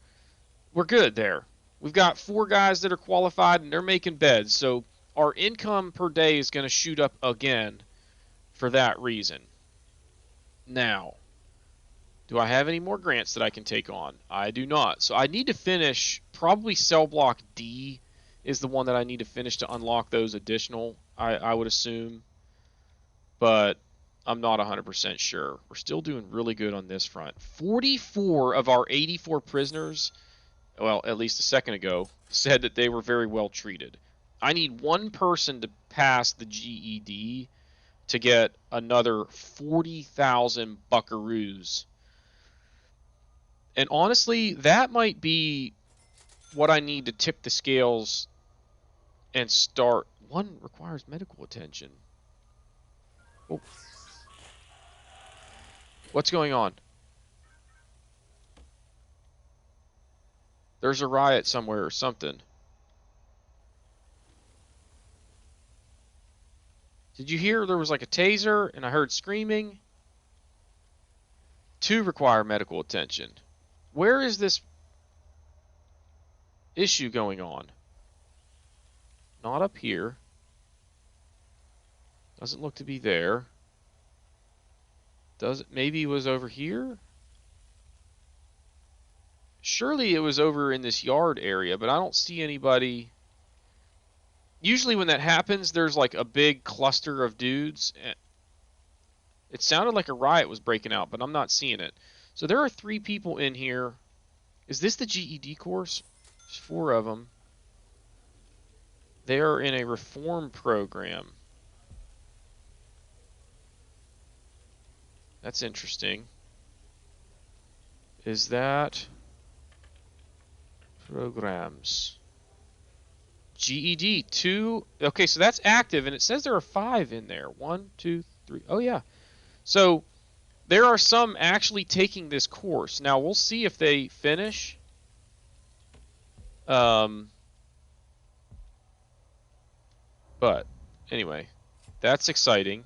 We're good there. We've got 4 guys that are qualified and they're making beds. So our income per day is going to shoot up again for that reason. Now, do I have any more grants that I can take on? I do not. So I need to finish, probably cell block D is the one that I need to finish to unlock those additional, I would assume. But I'm not 100% sure. We're still doing really good on this front. 44 of our 84 prisoners, well, at least a second ago, said that they were very well treated. I need one person to pass the GED to get another 40,000 buckaroos. And honestly, that might be what I need to tip the scales and start. One requires medical attention. Oh. What's going on? There's a riot somewhere or something. Did you hear there was like a taser and I heard screaming? 2 require medical attention. Where is this issue going on? Not up here. Doesn't look to be there. Does it? Maybe it was over here? Surely it was over in this yard area, but I don't see anybody. Usually when that happens, there's like a big cluster of dudes. It sounded like a riot was breaking out, but I'm not seeing it. So there are 3 people in here. Is this the GED course? There's 4 of them. They are in a reform program. That's interesting. Is that programs? GED 2. Okay, so that's active, and it says there are 5 in there. 1, 2, 3. Oh yeah. So there are some actually taking this course. Now we'll see if they finish. But anyway, that's exciting.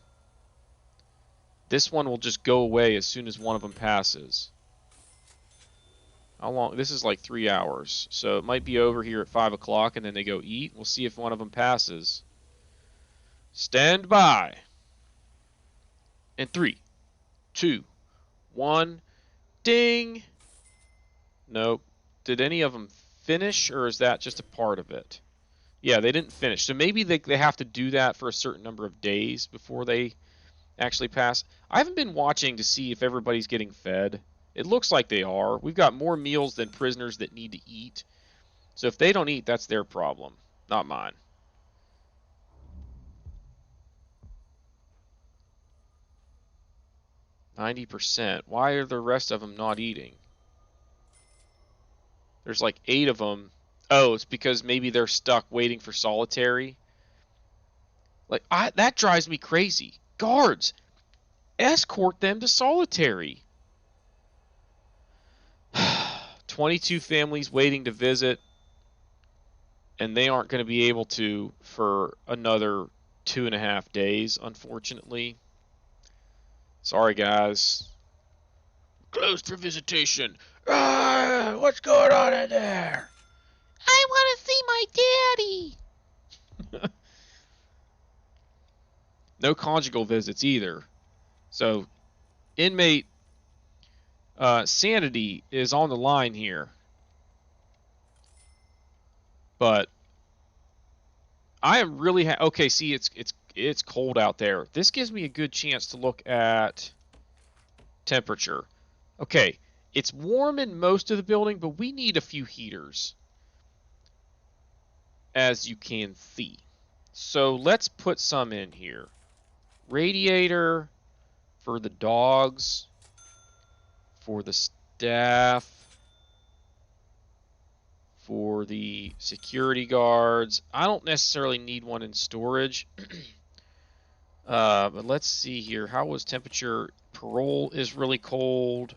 This one will just go away as soon as one of them passes. How long? This is like 3 hours. So it might be over here at 5 o'clock and then they go eat. We'll see if one of them passes. Stand by. In 3, 2, 1. Ding. Nope. Did any of them finish, or is that just a part of it? Yeah, they didn't finish. So maybe they have to do that for a certain number of days before they actually pass. I haven't been watching to see if everybody's getting fed. It looks like they are. We've got more meals than prisoners that need to eat. So if they don't eat, that's their problem, not mine. %. Why are the rest of them not eating? There's like 8 of them. Oh, it's because maybe they're stuck waiting for solitary. Like, that drives me crazy. Guards, escort them to solitary. 22 families waiting to visit, and they aren't going to be able to for another 2.5 days, unfortunately. Sorry, guys. Closed for visitation. What's going on in there? I want to see my daddy. No conjugal visits either. So, inmate sanity is on the line here. But I am really okay. See, it's cold out there. This gives me a good chance to look at temperature. Okay, it's warm in most of the building, but we need a few heaters, as you can see. So let's put some in here. Radiator for the dogs, for the staff, for the security guards. I don't necessarily need one in storage. But let's see here. How was temperature? Parole is really cold.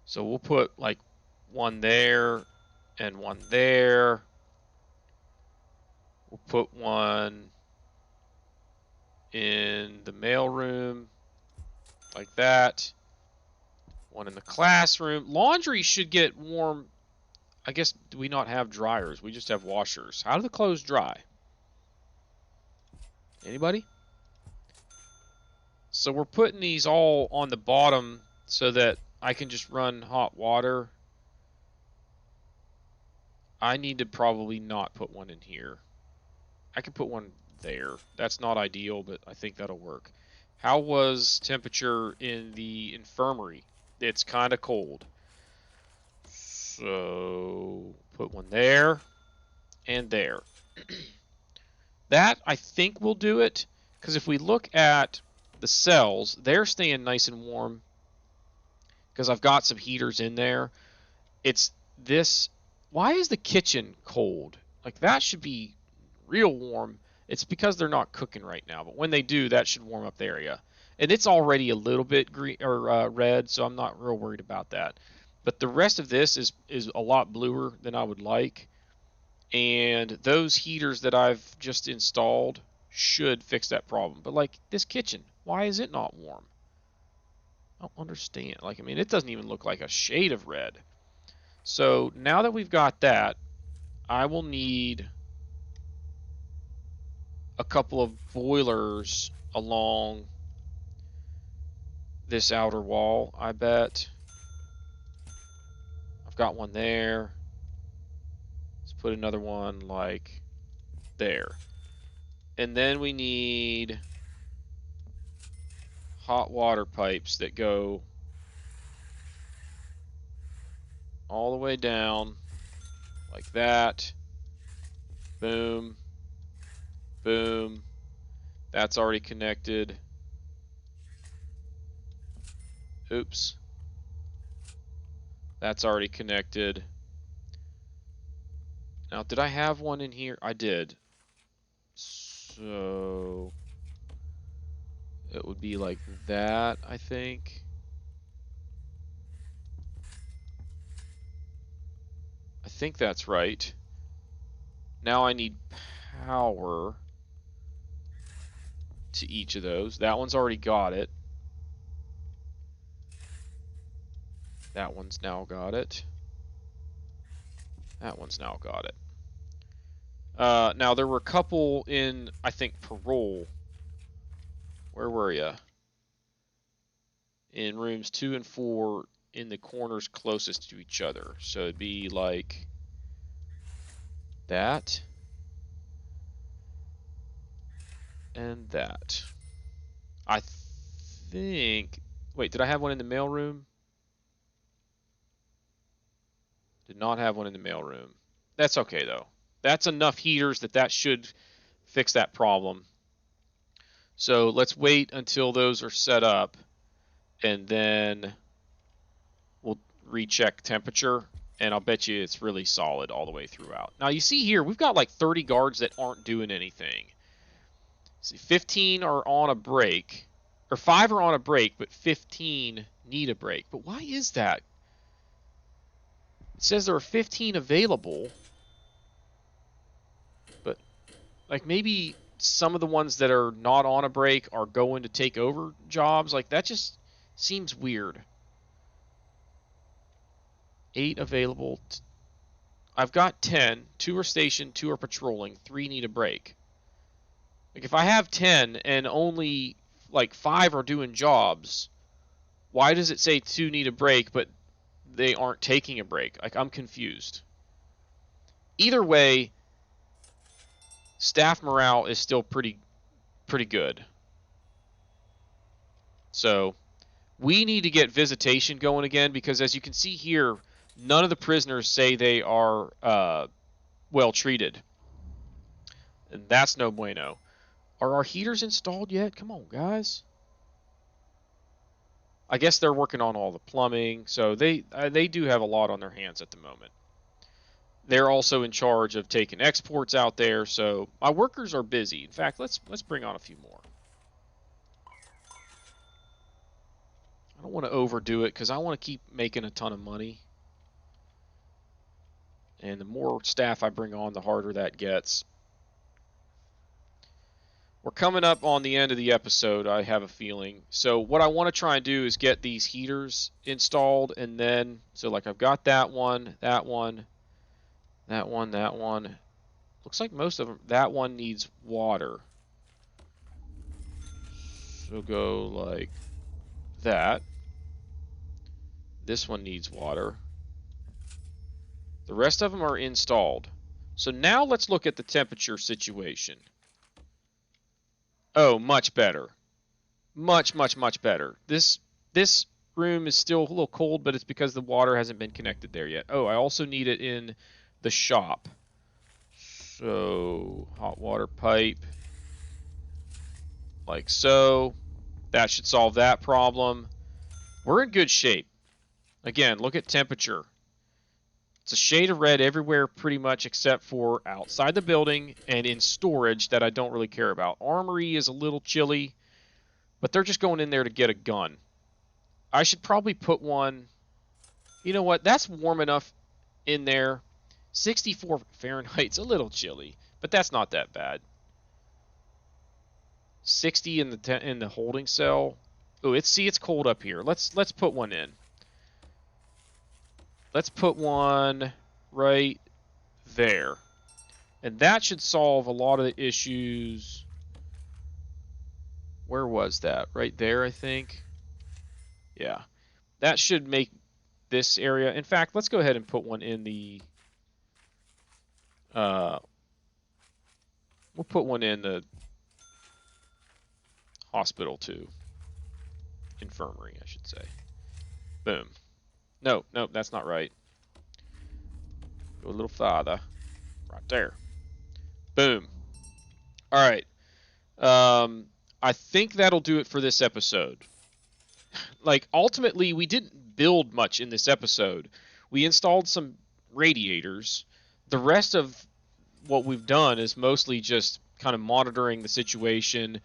So we'll put like one there and one there. We'll put one in the mailroom like that. One in the classroom. Laundry should get warm. I guess, do we not have dryers? We just have washers. How do the clothes dry? Anybody? So we're putting these all on the bottom so that I can just run hot water. I need to probably not put one in here. I can put one there. That's not ideal, but I think that'll work. How was temperature in the infirmary? It's kind of cold. So put one there and there. That, I think, will do it, because if we look at the cells, they're staying nice and warm because I've got some heaters in there. It's this. Why is the kitchen cold? Like, that should be real warm. It's because they're not cooking right now, but when they do, that should warm up the area. And it's already a little bit green or red, so I'm not real worried about that. But the rest of this is a lot bluer than I would like. And those heaters that I've just installed should fix that problem. But like this kitchen, why is it not warm? I don't understand. Like, I mean, it doesn't even look like a shade of red. So now that we've got that, I will need a couple of boilers along this outer wall, I bet. I've got one there. Let's put another one like there. And then we need hot water pipes that go all the way down like that. Boom. Boom. That's already connected. Oops. That's already connected. Now, did I have one in here? I did. So it would be like that, I think. I think that's right. Now I need power to each of those. That one's already got it. That one's now got it. That one's now got it. Now there were a couple in, I think, parole. Where were ya? In rooms 2 and 4 in the corners closest to each other. So it'd be like that. And that. I think... Wait, did I have one in the mailroom? Did not have one in the mailroom. That's okay, though. That's enough heaters that should fix that problem. So let's wait until those are set up, and then we'll recheck temperature, and I'll bet you it's really solid all the way throughout. Now, you see here, we've got like 30 guards that aren't doing anything. See, 15 are on a break, or 5 are on a break, but 15 need a break. But why is that? It says there are 15 available, but like maybe some of the ones that are not on a break are going to take over jobs. Like that just seems weird. 8 available. I've got 10. 2 are stationed, 2 are patrolling, 3 need a break. Like if I have 10 and only like 5 are doing jobs, why does it say 2 need a break but they aren't taking a break? Like I'm confused. Either way, staff morale is still pretty good. So we need to get visitation going again, because as you can see here, none of the prisoners say they are well treated. And that's no bueno. Are our heaters installed yet? Come on, guys. I guess they're working on all the plumbing, so they do have a lot on their hands at the moment. They're also in charge of taking exports out there, so my workers are busy. In fact, let's bring on a few more. I don't want to overdo it because I want to keep making a ton of money. And the more staff I bring on, the harder that gets. We're coming up on the end of the episode, I have a feeling. So what I want to try and do is get these heaters installed, and then, so like I've got that one, that one, that one, that one. Looks like most of them, that one needs water. So go like that. This one needs water. The rest of them are installed. So now let's look at the temperature situation. Oh, much better. Much, much, much better. This room is still a little cold, but it's because the water hasn't been connected there yet. Oh, I also need it in the shop. So, hot water pipe. Like so. That should solve that problem. We're in good shape. Again, look at temperature. It's a shade of red everywhere pretty much except for outside the building and in storage that I don't really care about. Armory is a little chilly, but they're just going in there to get a gun. I should probably put one... You know what? That's warm enough in there. 64 Fahrenheit's a little chilly, but that's not that bad. 60 in the holding cell. Oh, it's cold up here. Let's put one in. Let's put one right there. And that should solve a lot of the issues. Where was that? Right there, I think. Yeah. That should make this area... In fact, let's go ahead and put one in the... we'll put one in the hospital, too. Infirmary, I should say. Boom. No, that's not right. Go a little farther. Right there. Boom. All right. I think that'll do it for this episode. Like, ultimately, we didn't build much in this episode. We installed some radiators. The rest of what we've done is mostly just kind of monitoring the situation.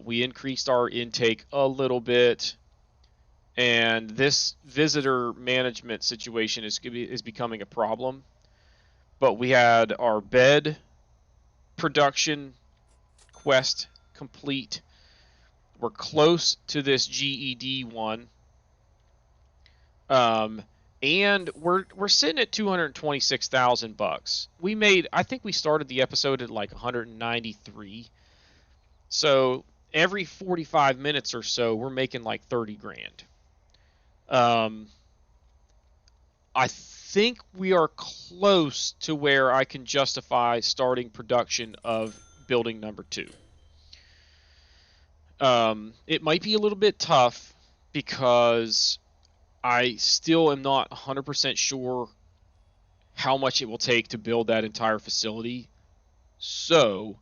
We increased our intake a little bit, and this visitor management situation is becoming a problem. But we had our bed production quest complete. We're close to this GED one. And we're sitting at $226,000. I think we started the episode at like 193. So every 45 minutes or so, we're making like 30 grand. I think we are close to where I can justify starting production of building number 2. It might be a little bit tough because I still am not 100% sure how much it will take to build that entire facility. So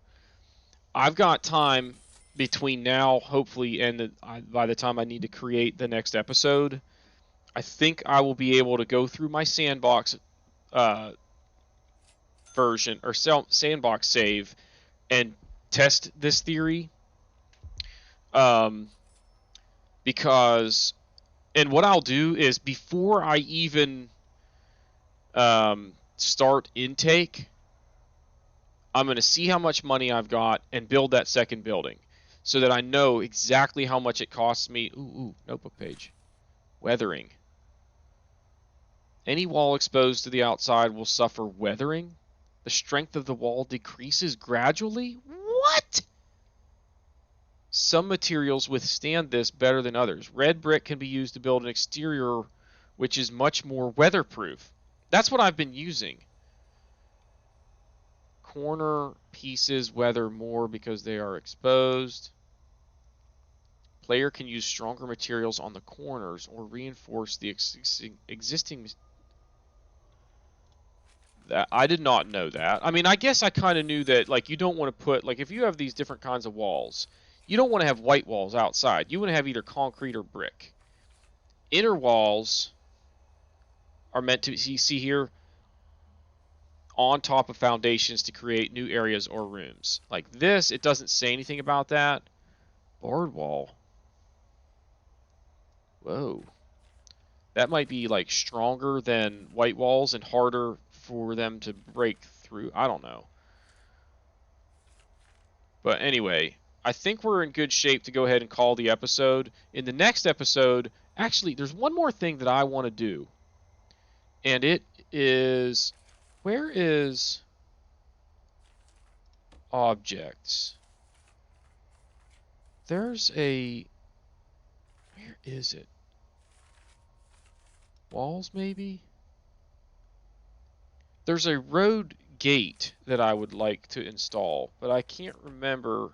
I've got time between now, hopefully, and by the time I need to create the next episode. I think I will be able to go through my sandbox version or sandbox save and test this theory. Because, and what I'll do is before I even start intake, I'm going to see how much money I've got and build that second building so that I know exactly how much it costs me. Ooh, notebook page. Weathering. Any wall exposed to the outside will suffer weathering. The strength of the wall decreases gradually. What? Some materials withstand this better than others. Red brick can be used to build an exterior which is much more weatherproof. That's what I've been using. Corner pieces weather more because they are exposed. Player can use stronger materials on the corners or reinforce the existing. That I did not know that. I mean, I guess I kind of knew that. Like, you don't want to put, like, if you have these different kinds of walls, you don't want to have white walls outside. You want to have either concrete or brick. Inner walls are meant to see here on top of foundations to create new areas or rooms. Like this, it doesn't say anything about that. Board wall. Whoa. That might be like stronger than white walls and harder for them to break through. I don't know. But anyway, I think we're in good shape to go ahead and call the episode. In the next episode, actually, there's one more thing that I want to do. And it is, where is objects? There's a, where is it? Walls, maybe? There's a road gate that I would like to install, but I can't remember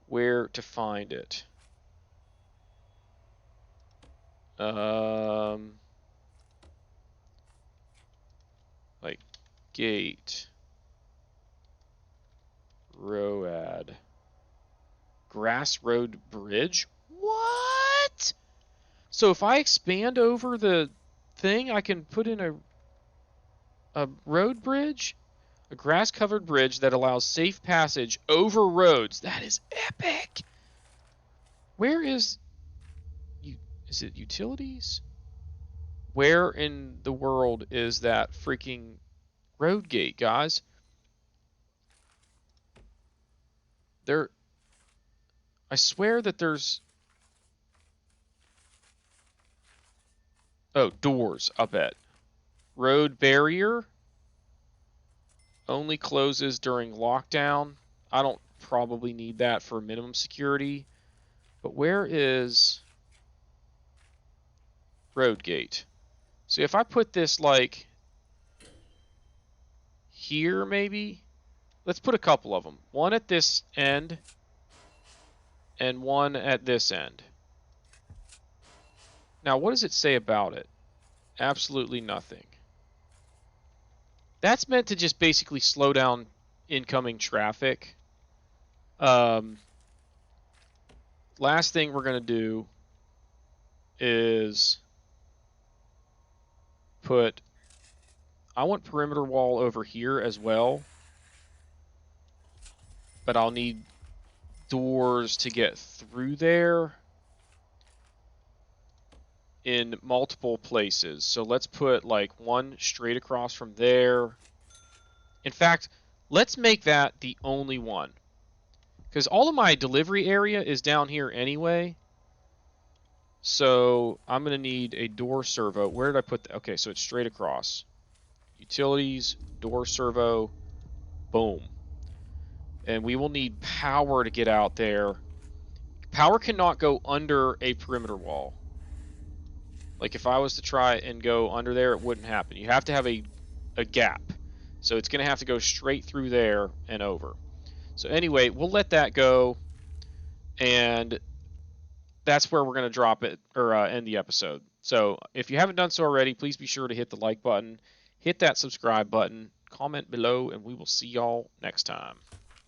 where to find it. Like gate, road, grass road bridge. What? So if I expand over the thing, I can put in a road bridge, a grass-covered bridge that allows safe passage over roads. That is epic. Where is it utilities? Where in the world is that freaking road gate, guys? There, I swear that there's, oh, doors, I bet. Road barrier only closes during lockdown. I don't probably need that for minimum security. But where is road gate? See, if I put this like here, maybe. Let's put a couple of them. One at this end and one at this end. Now, what does it say about it? Absolutely nothing. That's meant to just basically slow down incoming traffic. Last thing we're going to do is put... I want perimeter wall over here as well. But I'll need doors to get through there in multiple places. So let's put like one straight across from there. In fact, let's make that the only one. Because all of my delivery area is down here anyway. So I'm going to need a door servo. Where did I put that? Okay, so it's straight across. Utilities, door servo, boom. And we will need power to get out there. Power cannot go under a perimeter wall. Like if I was to try and go under there, it wouldn't happen. You have to have a gap. So it's going to have to go straight through there and over. So anyway, we'll let that go. And that's where we're going to drop it or end the episode. So if you haven't done so already, please be sure to hit the like button, hit that subscribe button, comment below, and we will see y'all next time.